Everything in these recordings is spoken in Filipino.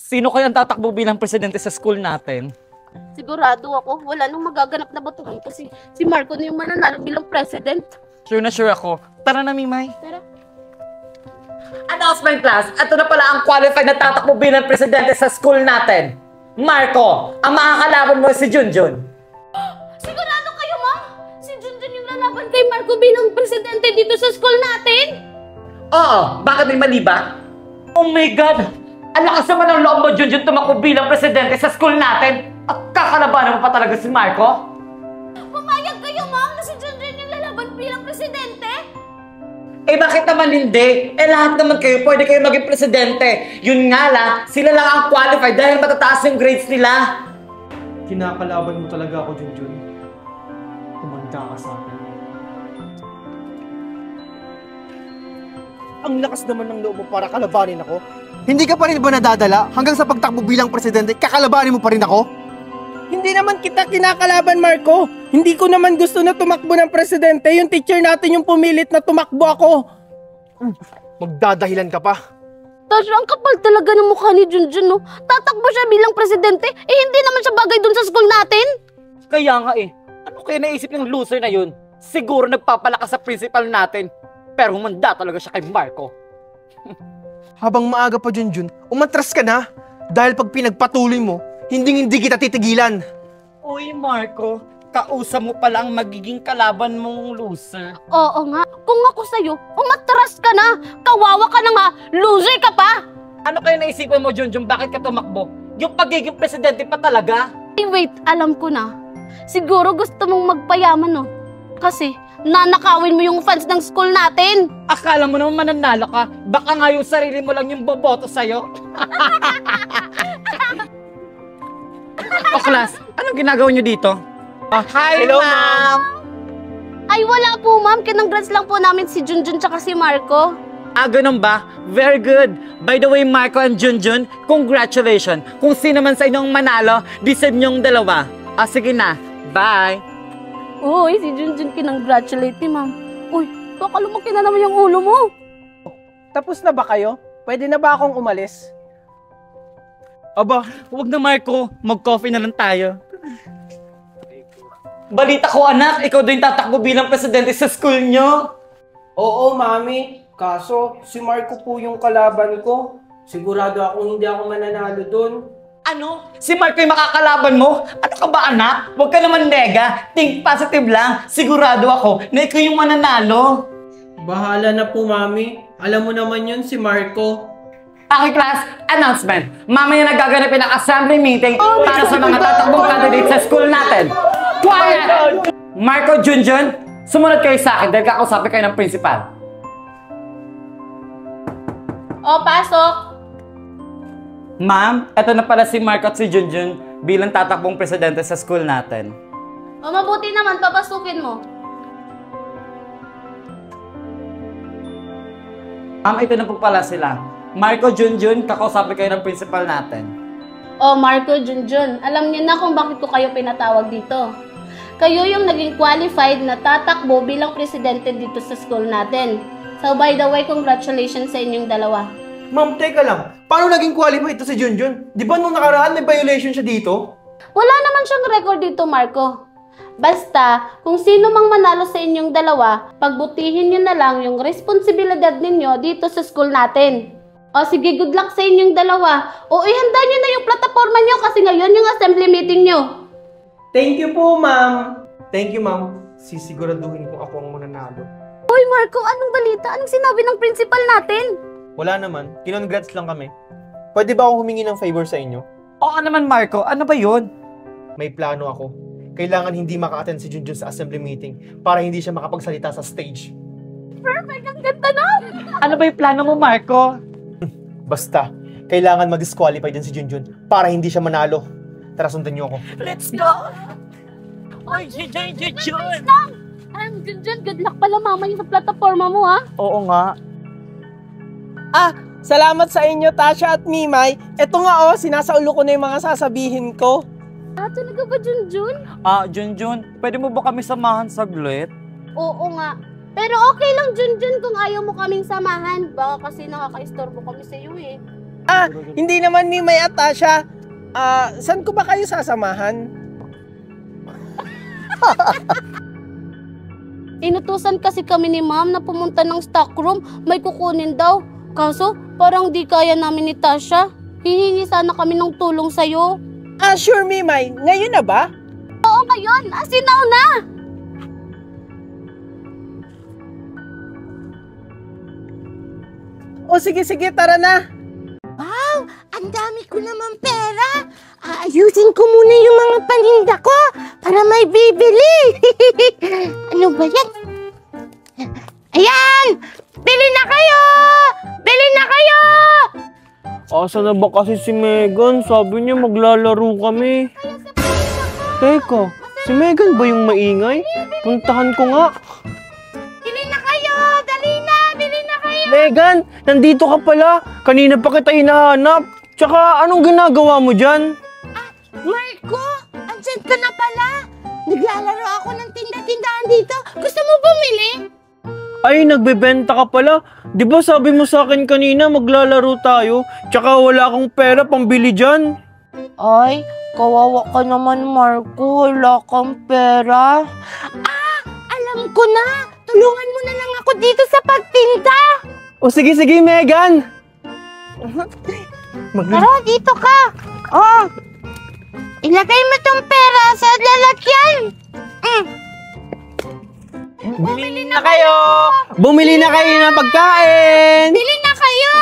Sino kaya ang tatakbo bilang presidente sa school natin? Sigurado ako, wala nang magaganap na batuhan kasi si Marco na yung mananalo bilang president. Sure na sure ako. Tara na, Mimay. Tara. Announcement class! Ito na pala ang qualified na tatakbo bilang presidente sa school natin. Marco, ang makakalaban mo si Junjun. Sigurado kayo, ma'am? Si Junjun yung lalaban kay Marco bilang presidente dito sa school natin? Oo, bakit may mali ba? Oh my God! Ang lakas naman ng loob mo, Junjun, tumakbo bilang presidente sa school natin. At kakalabanan mo pa talaga si Marco? Pumayag kayo, ma'am, na si Junjun yung lalaban bilang presidente? Eh bakit naman hindi? Eh lahat naman kayo, pwede kayo maging presidente. Yun nga lang, sila lang ang qualified dahil matataas yung grades nila. Kinakalaban mo talaga ako, Junjun. Kumanda ka sa akin. Ang lakas naman ng loob mo para kalabanin ako. Hindi ka pa rin ba nadadala hanggang sa pagtakbo bilang presidente, kakalabanin mo pa rin ako? Hindi naman kita kinakalaban, Marco. Hindi ko naman gusto na tumakbo ng presidente. Yung teacher natin yung pumilit na tumakbo ako. Magdadahilan ka pa. Tasha, ang kapal talaga ng mukha ni Junjun, no? Tatakbo siya bilang presidente, eh hindi naman siya bagay dun sa school natin. Kaya nga eh, ano kaya naisip ng loser na yun? Siguro nagpapalakas sa principal natin. Pero humanda talaga siya kay Marco. Habang maaga pa, Junjun, umatras ka na. Dahil pag pinagpatuloy mo, hindi kita titigilan. Uy, Marco, kausap mo pala ang magiging kalaban mong loser. Oo nga, kung ako sa'yo, umatras ka na. Kawawa ka na nga, loser ka pa. Ano kaya naisipan mo, Junjun, bakit ka tumakbo? Yung pagiging presidente pa talaga? Hey, wait, alam ko na. Siguro gusto mong magpayaman, no? Kasi nanakawin mo yung fans ng school natin. Akala mo naman mananalo ka, baka nga yung sarili mo lang yung boboto sa'yo. O class, anong ginagawa nyo dito? Hi, Hello, ma'am! Ay, wala po, ma'am. Congrats lang po namin si Junjun tsaka si Marco. Ganun ba? Very good. By the way, Marco and Junjun, congratulations. Kung sino man sa inyong manalo, deserve nyong dalawa. Sige na. Bye! Uy, si Junjun kinongratulate ni ma'am. Uy, baka lumaki na naman yung ulo mo. Tapos na ba kayo? Pwede na ba akong umalis? Aba, huwag na Marco. Mag-coffee na lang tayo. Balita ko anak, ikaw din tatakbo bilang presidente sa school nyo. Oo, mami. Kaso, si Marco po yung kalaban ko. Sigurado akong hindi ako mananalo dun. Ano? Si Marco yung makakalaban mo? Ano ka ba anak? Huwag ka naman nega. Think positive lang. Sigurado ako na ikaw yung mananalo. Bahala na po, mami. Alam mo naman yun si Marco. Okay class, announcement. Mamaya nagaganapin ang assembly meeting para sa mga tatakbong candidates sa school natin. Quiet! Marco, Junjun, sumunod kayo sa akin dahil kakausapin kayo ng principal. O, pasok. Ma'am, eto na pala si Marco at si Junjun bilang tatakbong presidente sa school natin. O, mabuti naman, papasukin mo. Ma'am, ito na po pala sila. Marco, Junjun, kakausapin kayo ng principal natin. O, Marco, Junjun, alam niyo na kung bakit ko kayo pinatawag dito. Kayo yung naging qualified na tatakbo bilang presidente dito sa school natin. So, by the way, congratulations sa inyong dalawa. Ma'am, teka lang. Paano naging qualified ito si Junjun? Di ba nung nakaraan may violation siya dito? Wala naman siyang record dito, Marco. Basta, kung sino mang manalo sa inyong dalawa, pagbutihin nyo na lang yung responsibilidad ninyo dito sa school natin. O sige, good luck sa inyong dalawa. O ihanda nyo na yung plataforma nyo kasi ngayon yung assembly meeting nyo. Thank you po, ma'am. Thank you, ma'am. Sisiguraduhin ko ako ang mananalo. Hoy, Marco, anong balita? Anong sinabi ng principal natin? Wala naman. Kinongrats lang kami. Pwede ba akong humingi ng favor sa inyo? Oo naman Marco, ano ba yun? May plano ako. Kailangan hindi maka-attend si Junjun sa assembly meeting para hindi siya makapagsalita sa stage. Perfect, ang ganda na! Ano ba yung plano mo Marco? Basta, kailangan ma-disqualify din si Junjun para hindi siya manalo. Tara, sundan niyo ako. Let's go! Oy, Junjun! Junjun, good luck pala mama yung sa plataforma mo, ha? Oo nga. Salamat sa inyo, Tasha at Mimay. Eto nga sinasaulo ko na yung mga sasabihin ko. Talaga ba, Junjun? Junjun, pwede mo ba kami samahan saglit? Oo nga. Pero okay lang, Junjun, kung ayaw mo kaming samahan. Baka kasi nakaka-istorbo kami sa iyo, eh. Hindi naman Mimay at Tasha. Saan ko ba kayo sasamahan? Inutusan kasi kami ni ma'am na pumunta ng stockroom, may kukunin daw. Kaso, parang di kaya namin ni Tasha. Hihingi sana kami ng tulong sa'yo. Sure Mimay, ngayon na ba? Oo, ngayon. Asinaw na! O sige, tara na. Wow, ang dami ko naman pera. Aayusin ko muna yung mga paninda ko para may bibili. Ano ba yan? Ayan! Bili na kayo! Bili na kayo! Asa na ba kasi si Megan? Sabi niya maglalaro kami. Teka, si Megan ba yung maingay? Puntahan ko nga. Bili na kayo! Dali na! Bili na kayo! Megan, nandito ka pala. Kanina pa kita hinahanap. Tsaka anong ginagawa mo dyan? Marco, andyan ka na pala. Naglalaro ako ng tinda-tindahan dito. Gusto mo bumili? Ay, nagbebenta ka pala. Di ba sabi mo sa akin kanina maglalaro tayo? Tsaka wala akong pera pambili dyan. Ay, kawawa ka naman, Marco. Wala kang pera. Alam ko na. Tulungan mo na lang ako dito sa pagtinda. O sige, Megan. Tara, dito ka. Oh, ilagay mo tong pera sa lalagyan. Bumili na kayo! Bumili na kayo ng pagkain! Bili na kayo.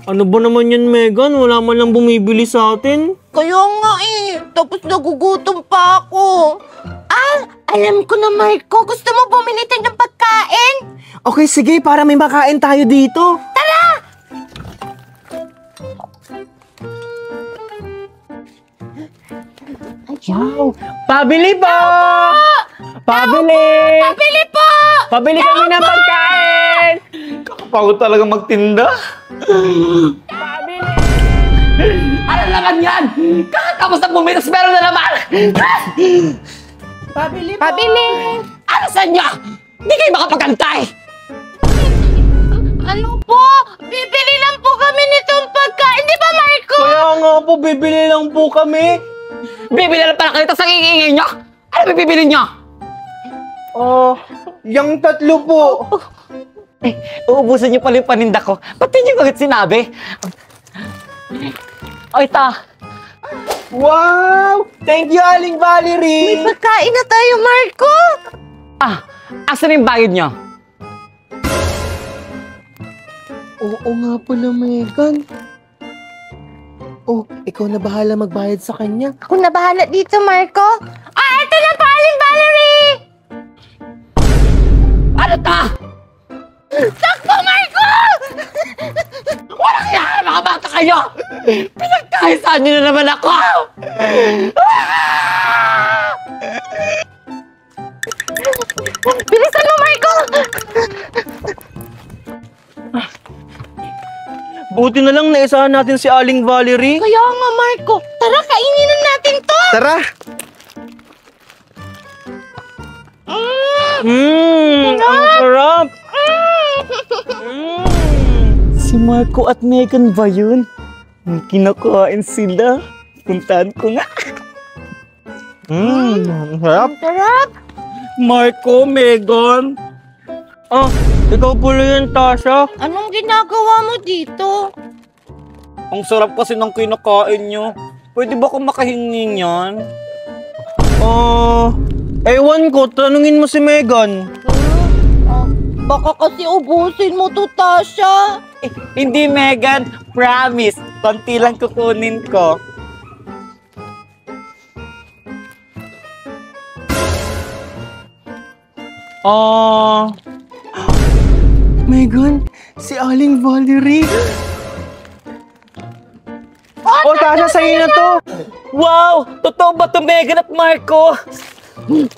Ano ba naman yan, Megan? Wala man lang bumibili sa atin. Kaya nga tapos nagugutom pa ako. Alam ko na, Marco. Gusto mo bumili tayo ng pagkain? Okay, sige, para may makain tayo dito. Wow! Pabili po! Pabili! Pabili po! Pabili kami ng pagkain! Kakapagod talaga magtinda. Ano naman yan? Kakatapos na bumitas, meron na naman! Pabili po. Pabili! Ano sa inyo? Di kayo makapagantay! Ano po? Bibili lang po kami nitong pagkain. Di ba, Marco? Kaya nga po, bibili lang po kami. Bibili na pala kayo, tapos ang iingay nyo! Ano ba bibili nyo? Yung tatlo po. Uubusan nyo pala yung paninda ko. Ba't di nyo agad sinabi? O, ito. Wow! Thank you, Aling Valerie! Pagkain na tayo, Marco! Asan yung bayad nyo? Oo nga pala, Megan. Oh, ikaw na bahala magbayad sa kanya. Ako na bahala dito, Marco. Ito na pa, Aling Valerie! Ano ta? Takbo, Marco! Walang kaya mga bata kayo! Pinagkahisaan nyo na naman ako! Bilisan mo, Marco! Buti na lang naisahan natin si Aling Valerie. Kaya nga, Marco. Tara, kainin na natin to! Tara! Ang sarap! Si Marco at Megan ba yun? May kinakain sila. Puntahan ko nga. Ang sarap! Sarap! Marco, Megan. Ikaw pala yan, Tasha. Anong ginagawa mo dito? Ang sarap kasi ng kinakain nyo. Pwede ba akong makahingi niyan? Ewan ko, tanungin mo si Megan. Baka kasi ubusin mo to, Tasha. Hindi, Megan. Promise. Konti lang kukunin ko. Megan, si Aling Valerie. Tasha, sa'yo na to. Wow! Totoo ba to, Megan at Marco?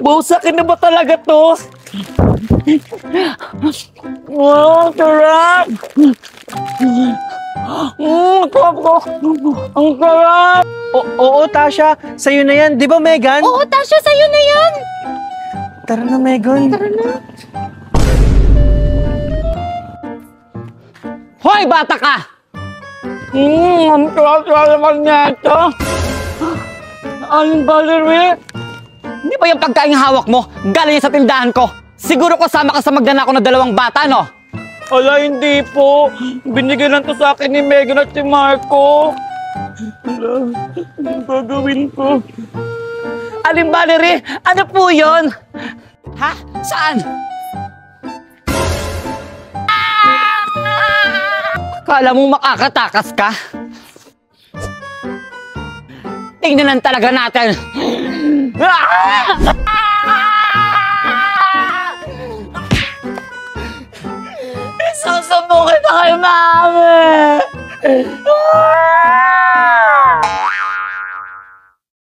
Busakin na ba talaga to? Wow, sarap! Ang sarap! Oo, Tasha, sa'yo na yan. Di ba, Megan? Oo, Tasha, sa'yo na yan. Tara na, Megan. Tara na. Hoy, bata ka! Ang tuwa-tuwa naman niya ito. Aling Valerie. Di ba yung pagkain hawak mo, galing yan sa tindahan ko? Siguro kasama ka sa magnanakaw na 2 bata, no? Ala, hindi po. Binigyan lang to sa akin ni Megan at si Marco. Ala, anong gagawin ko? Aling Valerie, ano po yun? Ha? Saan? Akala mo makakatakas ka? Tingnan lang talaga natin.